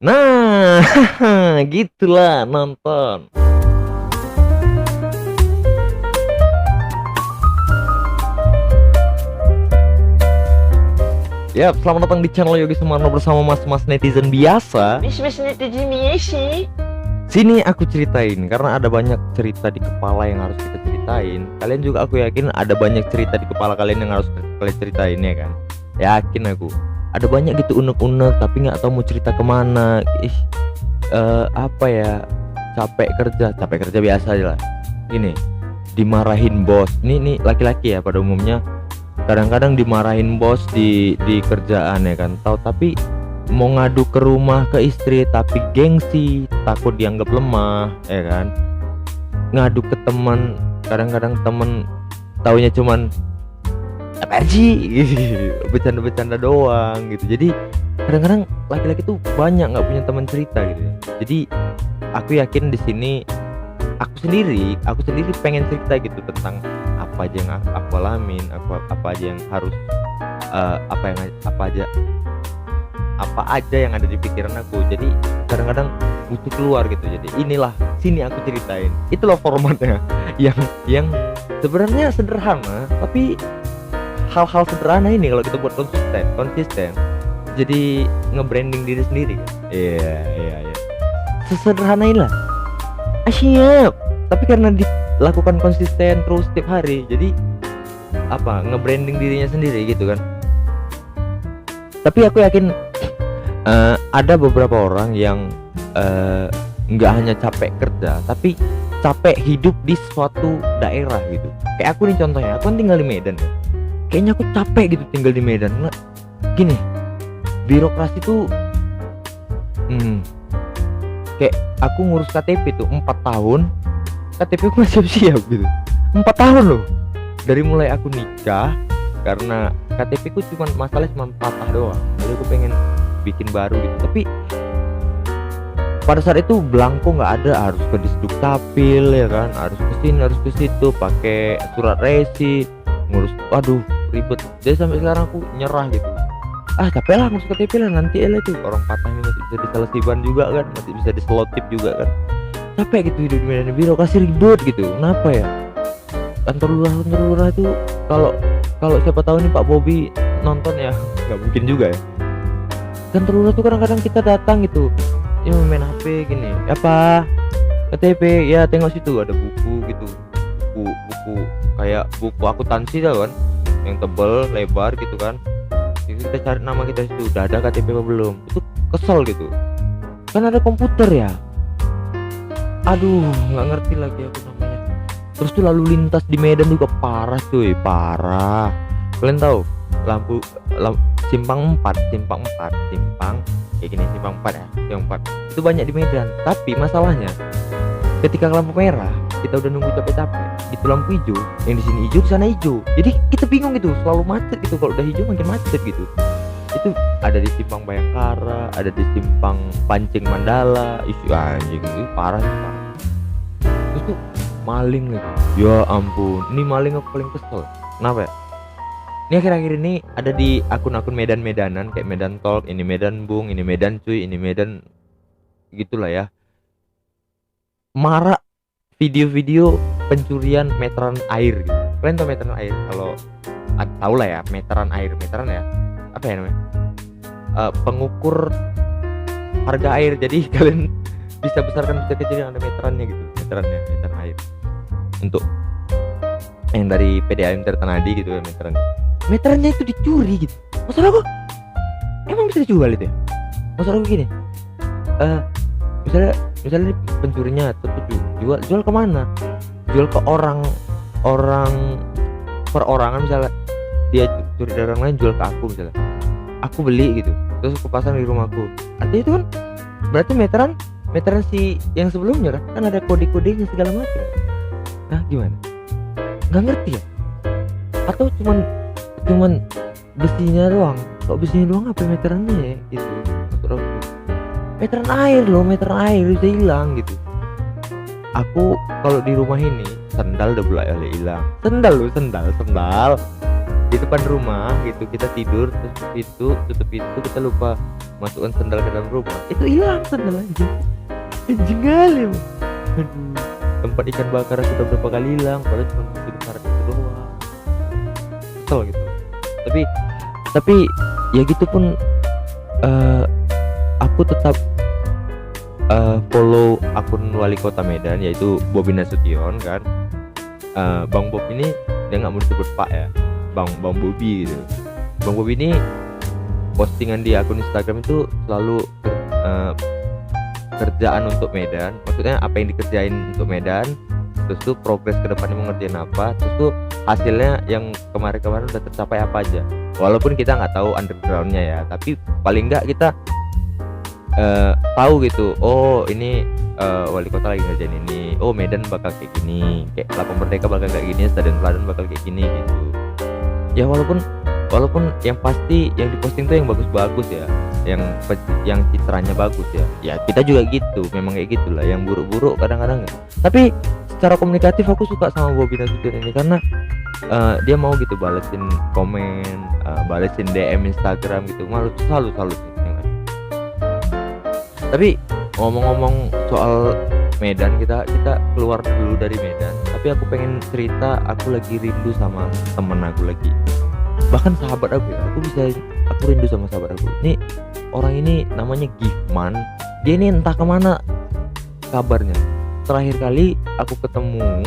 Nah, gitulah nonton. Yap, selamat datang di channel Yogi Sumarno bersama mas-mas netizen biasa. Mas netizen biasa. Sini aku ceritain, karena ada banyak cerita di kepala yang harus kita ceritain. Kalian juga aku yakin ada banyak cerita di kepala kalian yang harus kalian ceritain, ya kan? Yakin aku. Ada banyak gitu unek-unek tapi nggak tahu mau cerita kemana. Apa ya? Capek kerja biasa aja lah. Gini, dimarahin bos. Ini laki-laki ya pada umumnya. Kadang-kadang dimarahin bos di kerjaan, ya kan? Tapi mau ngadu ke rumah ke istri tapi gengsi, takut dianggap lemah, ya kan? Ngadu ke teman, kadang-kadang temen taunya cuman apa sih, bercanda-bercanda doang gitu. Jadi kadang-kadang laki-laki tuh banyak nggak punya teman cerita gitu ya. Jadi aku yakin di sini aku sendiri pengen cerita gitu tentang apa aja yang aku alamin, apa aja yang harus apa aja yang ada di pikiran aku. Jadi kadang-kadang butuh keluar gitu. Jadi inilah sini aku ceritain. Itu loh formatnya yang sebenarnya sederhana, tapi hal-hal sederhana ini kalau kita buat konsisten jadi nge-branding diri sendiri kan. Iya. Sesederhana inilah. Siap. Tapi karena dilakukan konsisten terus setiap hari, jadi nge-branding dirinya sendiri gitu kan. Tapi aku yakin ada beberapa orang yang nggak hanya capek kerja, tapi capek hidup di suatu daerah gitu. Kayak aku nih contohnya, aku kan tinggal di Medan ya. Kayaknya aku capek gitu tinggal di Medan. Nggak, gini, birokrasi tuh kayak aku ngurus KTP tuh 4 tahun, KTP aku masih siap gitu. 4 tahun loh. Dari mulai aku nikah, karena KTP ku cuma patah doang. Jadi aku pengen bikin baru gitu. Tapi pada saat itu belangko nggak ada, harus ke Disduk Capil ya kan, harus ke sini harus ke situ, pakai surat resi, ngurus, waduh ribet. Jadi sampai sekarang aku nyerah gitu. Capek lah ngurus KTP lah, nanti itu orang patahnya masih bisa diselesaikan juga kan, masih bisa diselotip juga kan. Capek gitu hidup di Medan, birokrasi ribet gitu. Kenapa ya? Kantor lurah itu kalau siapa tahu nih Pak Bobi nonton ya, nggak mungkin juga ya. Kantor lurah tuh kadang-kadang kita datang gitu, ya main HP gini, apa KTP ya, tengok situ ada buku gitu, buku kayak buku akuntansi tau kan, yang tebel lebar gitu kan. Jadi kita cari nama kita situ, udah ada KTP apa belum. Itu kesel gitu kan, ada komputer ya. Aduh, nggak ngerti lagi aku namanya. Terus tuh lalu lintas di Medan juga parah cuy, parah. Kalian tahu simpang 4 kayak gini, simpang 4 ya, yang 4 itu banyak di Medan. Tapi masalahnya ketika lampu merah kita udah nunggu capek-capek, itu lampu hijau, yang di sini hijau, di sana hijau. Jadi kita bingung gitu, selalu macet gitu. Kalau udah hijau makin macet gitu. Itu ada di simpang Bayangkara, ada di simpang Pancing Mandala, isu anjing itu parah sih, parah. Terus tuh maling lagi. Ya ampun, ini maling aku paling kesel. Kenapa ya? Ini akhir-akhir ini ada di akun-akun Medan-Medanan, kayak Medan Talk, ini Medan Bung, ini Medan Cuy, ini Medan gitulah ya. Marak video-video pencurian meteran air gitu. Kalian tau meteran air? Kalau tahu lah ya, meteran ya. Apa ya namanya? Pengukur harga air. Jadi kalian bisa besarkan bisa kecilin, ada meterannya gitu, meteran air. Untuk yang dari PDAM Tirtanadi gitu ya, meterannya itu dicuri gitu. Masalah aku, emang bisa dijual itu ya? Masalah aku gini, misalnya pencurinya jual kemana? Jual ke orang perorangan, misalnya dia curi dari orang lain jual ke aku, misalnya aku beli gitu, terus aku pasang di rumahku. Artinya itu kan berarti meteran si yang sebelumnya kan ada kode-kodenya segala macam. Nah gimana? Nggak ngerti ya? Atau cuman besinya doang? Kok besinya doang apa meterannya ya gitu? Meteran air bisa hilang gitu. Aku kalau di rumah ini sendal udah mulai hilang. Sendal di depan rumah gitu, kita tidur terus tutup pintu, kita lupa masukkan sendal ke dalam rumah, itu hilang sendal anjing kali emang. Aduh, tempat ikan bakar aku udah berapa kali hilang padahal cuma masukin karet itu doang, kesel gitu. Tapi ya gitu pun aku tetap follow akun wali kota Medan yaitu Bobi Nasution kan. Bang Bob ini dia nggak mau disebut Pak ya, Bang Bobi gitu. Bang Bobi ini postingan di akun Instagram itu selalu kerjaan untuk Medan, maksudnya apa yang dikerjain untuk Medan, terus tuh progres ke depannya mau ngerjain apa, terus tuh hasilnya yang kemarin-kemarin udah tercapai apa aja. Walaupun kita nggak tahu undergroundnya ya, tapi paling nggak kita tahu gitu, oh ini wali kota lagi ngerjain ini, oh Medan bakal kayak gini, kayak Lapang Merdeka bakal kayak gini, Stadion Teladan bakal kayak gini gitu ya. Walaupun yang pasti yang diposting tuh yang bagus-bagus ya, yang citranya bagus ya. Ya kita juga gitu, memang kayak gitulah, yang buruk-buruk kadang-kadang ya. Tapi secara komunikatif aku suka sama Bobi Nasution ini karena dia mau gitu balesin komen, balesin DM Instagram gitu, malu salut ya kan? Tapi ngomong-ngomong soal Medan, kita keluar dulu dari Medan. Tapi aku pengen cerita, aku lagi rindu sama temen aku lagi, bahkan sahabat aku ya. Aku rindu sama sahabat aku. Nih orang ini namanya Gifman. Dia ini entah kemana kabarnya. Terakhir kali aku ketemu,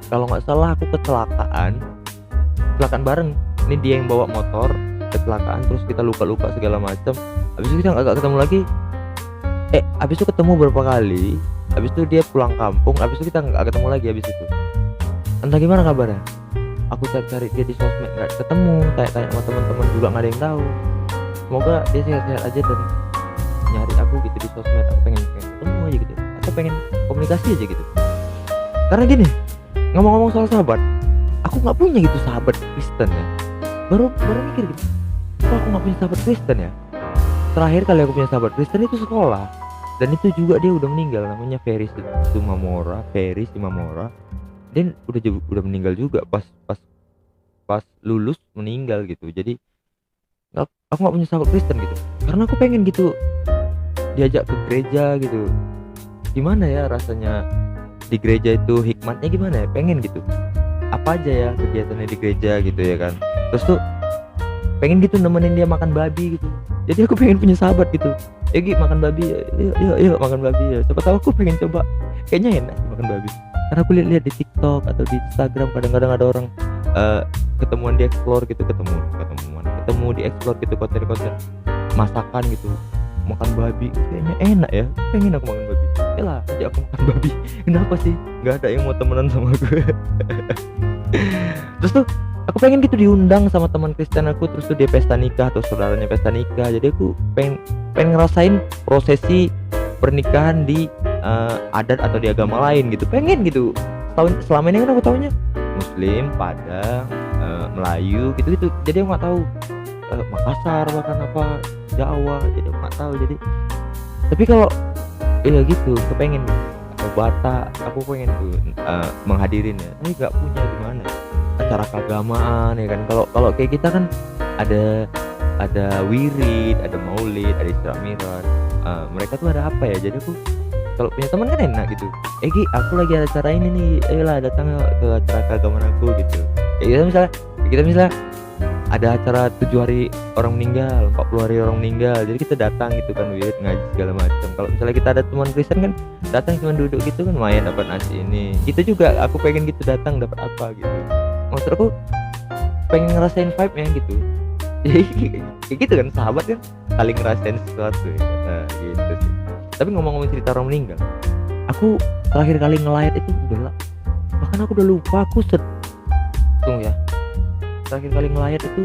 kalau nggak salah aku kecelakaan bareng. Ini dia yang bawa motor, kecelakaan terus kita luka-luka segala macam. Habis itu kita nggak ketemu lagi. Habis itu ketemu berapa kali. Habis itu dia pulang kampung. Habis itu kita nggak ketemu lagi. Habis itu entah gimana kabarnya. Aku cari dia di sosmed nggak ketemu. Tanya sama teman-teman juga nggak ada yang tahu. Semoga dia sehat-sehat aja dan nyari aku gitu di sosmed. Aku pengen ketemu aja gitu, atau pengen komunikasi aja gitu. Karena gini, ngomong-ngomong soal sahabat, aku nggak punya gitu sahabat Kristen ya. Baru mikir gitu, kok aku nggak punya sahabat Kristen ya. Terakhir kali aku punya sahabat Kristen itu sekolah, dan itu juga dia udah meninggal, namanya Ferry Simamora. Dan udah meninggal juga pas lulus meninggal gitu. Jadi aku nggak punya sahabat Kristen gitu, karena aku pengen gitu diajak ke gereja gitu. Gimana ya rasanya di gereja itu, hikmatnya gimana ya, pengen gitu apa aja ya kegiatannya di gereja gitu ya kan. Terus tuh pengen gitu nemenin dia makan babi gitu. Jadi aku pengen punya sahabat gitu, Gi makan babi ya, yuk makan babi ya. Siapa tahu aku pengen coba, kayaknya enak makan babi. Karena aku lihat di TikTok atau di Instagram kadang-kadang ada orang ketemuan di explore gitu, ketemu di explore gitu, konten masakan gitu, makan babi, kayaknya enak ya, pengen aku makan babi. Yalah, ajak aku makan babi. Kenapa sih nggak ada yang mau temenan sama gue? Terus tuh aku pengen gitu diundang sama teman Kristen aku, terus tuh dia pesta nikah atau saudaranya pesta nikah. Jadi aku pengen ngerasain prosesi pernikahan di adat atau di agama lain gitu, pengen gitu. Selama ini kan aku taunya Muslim, Padang, Melayu gitu. Jadi aku nggak tahu Makassar bahkan apa Jawa, jadi aku nggak tahu. Jadi tapi kalau ya gitu, kepengen atau Batak, aku pengen tuh menghadirin ya. Tapi nggak punya gimana acara keagamaan ya kan. Kalau kayak kita kan ada wirid, ada maulid, ada Isra Mi'raj. Mereka tuh ada apa ya? Jadi aku kalau punya teman kan enak gitu. Gi, aku lagi ada acara ini nih, ayolah datang ke acara keagamaan aku gitu. Kayak kita misalnya ada acara 7 hari orang meninggal, 40 hari orang meninggal. Jadi kita datang gitu kan, wirid, ngaji segala macam. Kalau misalnya kita ada teman Kristen kan datang cuma duduk gitu kan, lumayan dapat nasi ini. Gitu juga aku pengen gitu datang dapat apa gitu. Maksud aku pengen ngerasain vibe-nya gitu. Kayak gitu kan, sahabat kan saling ngerasain sesuatu ya. Nah, gitu sih. Tapi ngomong-ngomong cerita orang meninggal, aku terakhir kali ngelayat itu udah bahkan aku udah lupa. Aku tunggu ya, terakhir kali ngelayat itu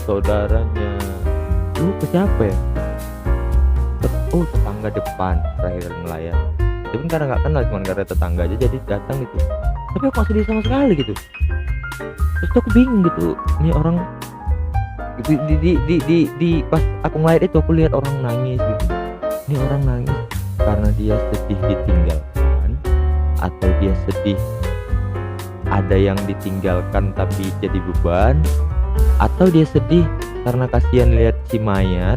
saudaranya ke siapa ya, tetangga depan terakhir kali ngelayat. Itu kan karena nggak kenal, cuma karena tetangga aja jadi datang gitu. Tapi aku masih sama sekali gitu. Terus aku bingung gitu, ini orang di pas aku ngelayat itu aku lihat orang nangis gitu. ini orang nangis karena dia sedih ditinggalkan, atau dia sedih ada yang ditinggalkan tapi jadi beban, atau dia sedih karena kasihan lihat si mayat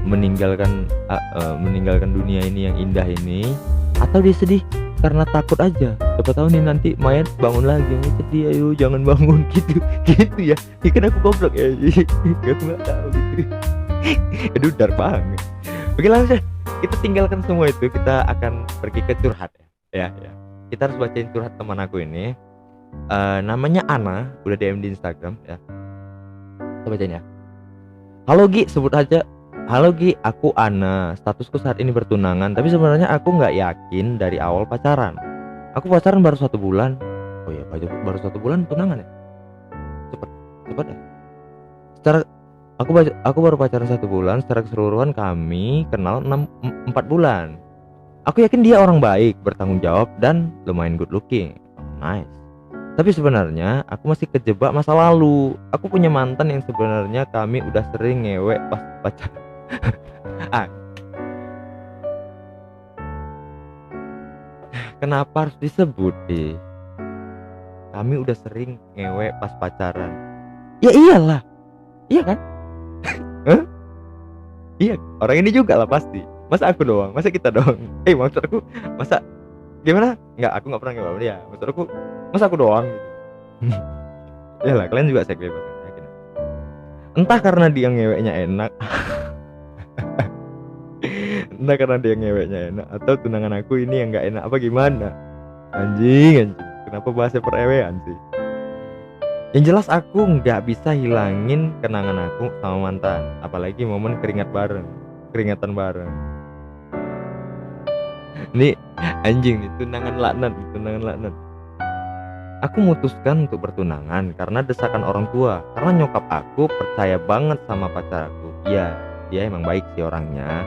meninggalkan dunia ini yang indah ini, atau dia sedih karena takut aja, siapa tahu nih nanti mayat bangun lagi, oh sedih, ayo jangan bangun gitu gitu ya. Ya kan aku goblok ya, aku nggak tahu gitu. Aduh, dark banget. Oke, langsung kita tinggalkan semua itu, kita akan pergi ke curhat ya. Kita harus bacain curhat teman aku ini. Namanya Ana, udah DM di Instagram ya. Kita bacain ya. Halo Gi, sebut aja. Halo Gi, aku Ana. Statusku saat ini bertunangan, tapi sebenarnya aku nggak yakin dari awal pacaran. Aku pacaran baru 1 bulan. Oh iya, baru 1 bulan tunangan ya. Cepet ya. Aku baru pacaran 1 bulan. Secara keseluruhan kami kenal 4 bulan. Aku yakin dia orang baik, bertanggung jawab, dan lumayan good looking. Oh, nice. Tapi sebenarnya aku masih kejebak masa lalu. Aku punya mantan yang sebenarnya kami udah sering ngewek pas pacaran. Kenapa harus disebut deh? Kami udah sering ngewek pas pacaran. Ya iyalah. Iya kan? Iya, orang ini juga lah pasti. Masa aku doang? Masa kita doang? Maksud aku, masa gimana? Aku nggak pernah ngewek dia. Maksud aku, masa aku doang gitu. Yalah, kalian juga seks bebas, yakin. Entah karena dia ngeweknya enak. Entah karena dia ngeweknya enak, atau tunangan aku ini yang nggak enak apa gimana. Anjing, kenapa bahasa perewean sih? Yang jelas aku nggak bisa hilangin kenangan aku sama mantan, apalagi momen keringatan bareng. Nih anjing nih, tunangan laknat. Aku memutuskan untuk bertunangan karena desakan orang tua, karena nyokap aku percaya banget sama pacar aku. Iya, dia emang baik sih orangnya.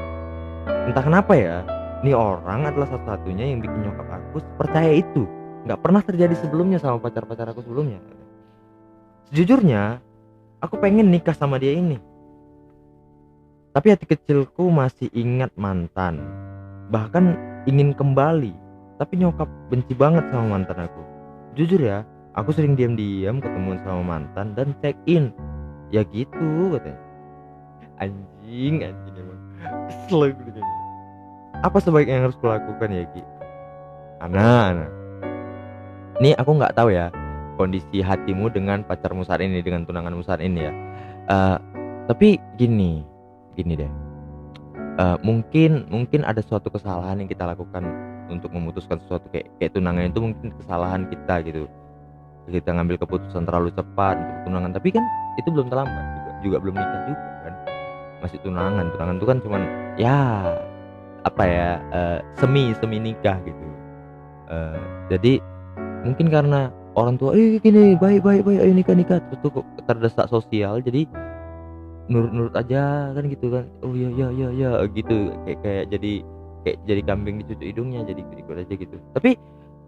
Entah kenapa ya, ini orang adalah satu-satunya yang bikin nyokap aku percaya itu. Nggak pernah terjadi sebelumnya sama pacar-pacar aku sebelumnya. Sejujurnya, aku pengen nikah sama dia ini. Tapi hati kecilku masih ingat mantan. Bahkan ingin kembali. Tapi nyokap benci banget sama mantan aku. Jujur ya, aku sering diam-diam ketemuan sama mantan dan check in. Ya gitu katanya. Anjing emang. Kesel gue gitu. Apa sebaiknya yang harus kulakukan ya Ki? Ana. Ini aku nggak tahu ya kondisi hatimu dengan pacarmu saat ini, dengan tunanganmu saat ini ya. Tapi gini deh. Mungkin ada suatu kesalahan yang kita lakukan untuk memutuskan sesuatu kayak tunangan itu, mungkin kesalahan kita gitu. Kita ngambil keputusan terlalu cepat untuk tunangan, tapi kan itu belum terlambat juga belum nikah juga kan. Masih tunangan itu kan cuman ya semi nikah gitu. Jadi mungkin karena orang tua gini baik ayo nikah terus tuh terdesak sosial, jadi nurut aja kan gitu kan. Oh ya gitu, kayak jadi kambing dicucuk hidungnya, jadi ikut aja gitu. Tapi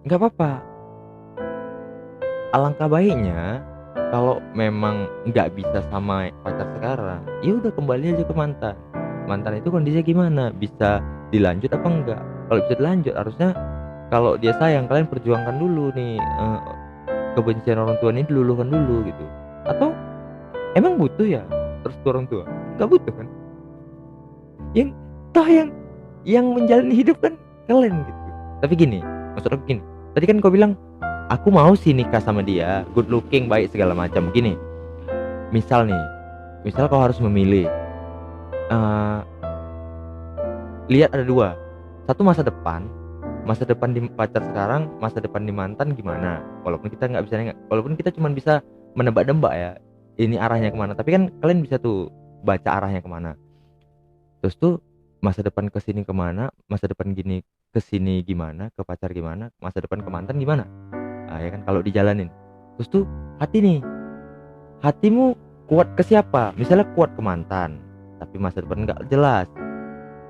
nggak apa-apa. Alangkah baiknya kalau memang nggak bisa sama pacar sekarang, ya udah kembali aja ke mantan itu kondisinya gimana, bisa dilanjut apa enggak. Kalau bisa dilanjut, harusnya kalau dia sayang, kalian perjuangkan dulu nih kebencian orang tua ini diluluhkan dulu gitu. Atau emang butuh ya terus orang tua? Nggak butuh kan, yang menjalani hidup kan kalian gitu. Tapi gini, maksud aku gini, tadi kan kau bilang aku mau sih nikah sama dia, good looking, baik segala macam. Gini, misal kau harus memilih, lihat ada 2, satu masa depan di pacar sekarang, masa depan di mantan gimana. Walaupun kita nggak bisa nengok, walaupun kita cuma bisa menebak-nebak ya ini arahnya kemana, tapi kan kalian bisa tuh baca arahnya kemana. Terus tuh masa depan kesini kemana, masa depan gini kesini gimana, ke pacar gimana, masa depan ke mantan gimana. Ya kan kalau dijalanin. Terus tuh hatimu kuat ke siapa? Misalnya kuat ke mantan, tapi masa depan nggak jelas,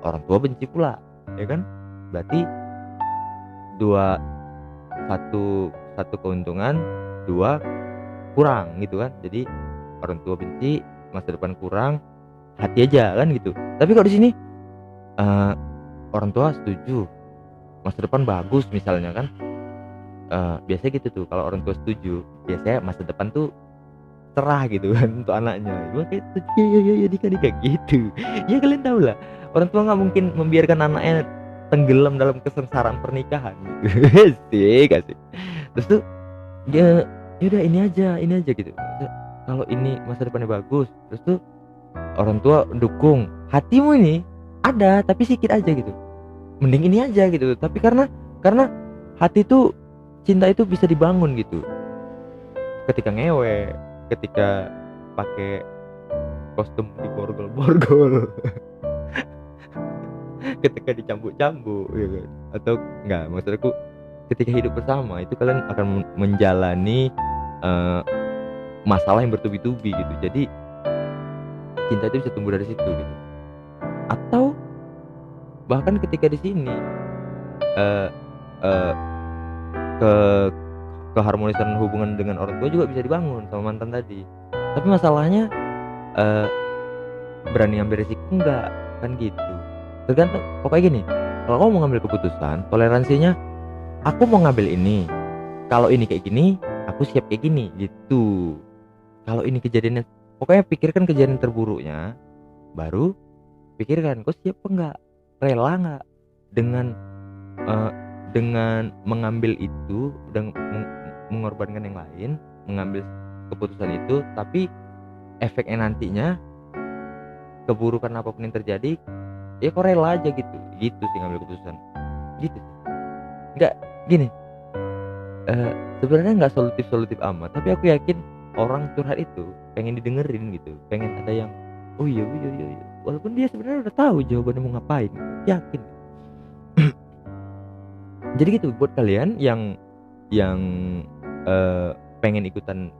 orang tua benci pula, ya kan? Berarti satu keuntungan, 2 kurang gitu kan. Jadi orang tua benci, masa depan kurang, hati aja kan gitu. Tapi kalau di sini orang tua setuju masa depan bagus misalnya kan, biasanya gitu tuh kalau orang tua setuju biasanya masa depan tuh cerah gitu kan untuk anaknya. Gua kayak ya nikah gitu. Ya kalian tahu lah, orang tua nggak mungkin membiarkan anaknya tenggelam dalam kesengsaraan pernikahan gitu. Asik, asik. Terus tuh ya udah ini aja gitu. Kalau ini masa depannya bagus, terus tuh orang tua dukung, hatimu ini ada tapi sedikit aja gitu. Mending ini aja gitu. Tapi karena hati tuh, cinta itu bisa dibangun gitu. Ketika ngewe, ketika pakai kostum di borgol-borgol, ketika dicambuk-cambuk ya kan. Atau enggak, maksud aku ketika hidup bersama itu kalian akan menjalani masalah yang bertubi-tubi gitu. Jadi cinta itu bisa tumbuh dari situ gitu. Atau bahkan ketika di sini eh eh, ke keharmonisan hubungan dengan orang tua juga bisa dibangun sama mantan tadi. Tapi masalahnya eh berani ambil resiko enggak, kan gitu. Tergantung, pokoknya gini, kalau kamu mau ngambil keputusan, toleransinya aku mau ngambil ini. Kalau ini kayak gini, aku siap kayak gini gitu. Kalau ini kejadiannya, pokoknya pikirkan kejadian terburuknya, baru pikirkan kau siap apa enggak, rela enggak dengan eh, dengan mengambil itu dan mengorbankan yang lain, mengambil keputusan itu, tapi efeknya nantinya keburukan apapun yang terjadi, ya kok rela aja gitu sih ngambil keputusan gitu sih. Nggak gini, sebenarnya nggak solutif amat, tapi aku yakin orang curhat itu pengen didengerin gitu, pengen ada yang oh iya walaupun dia sebenarnya udah tahu jawabannya mau ngapain, yakin. Jadi gitu buat kalian yang pengen ikutan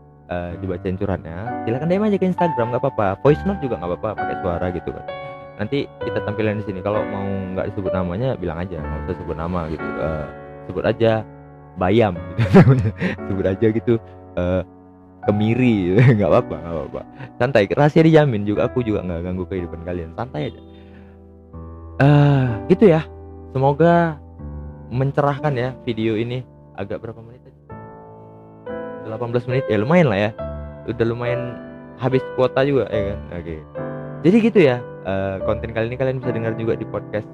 dibacain curhatnya, silakan DM aja ke Instagram, nggak apa-apa, voice note juga nggak apa-apa, pakai suara gitu kan. Nanti kita tampilin di sini. Kalau mau nggak disebut namanya bilang aja, nggak usah sebut nama gitu. Sebut aja Bayam gitu namanya. Sebut aja gitu Kemiri, nggak apa-apa. Santai, rahasia dijamin juga. Aku juga nggak ganggu kehidupan kalian, santai aja. Gitu ya. Semoga mencerahkan ya video ini. Agak berapa menit tadi? 18 menit ya, lumayan lah ya. Udah lumayan habis kuota juga ya kan. Oke. Jadi gitu ya. Konten kali ini kalian bisa dengar juga di podcast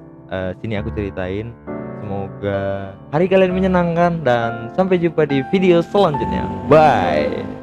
Sini Aku Ceritain. Semoga hari kalian menyenangkan dan sampai jumpa di video selanjutnya. Bye.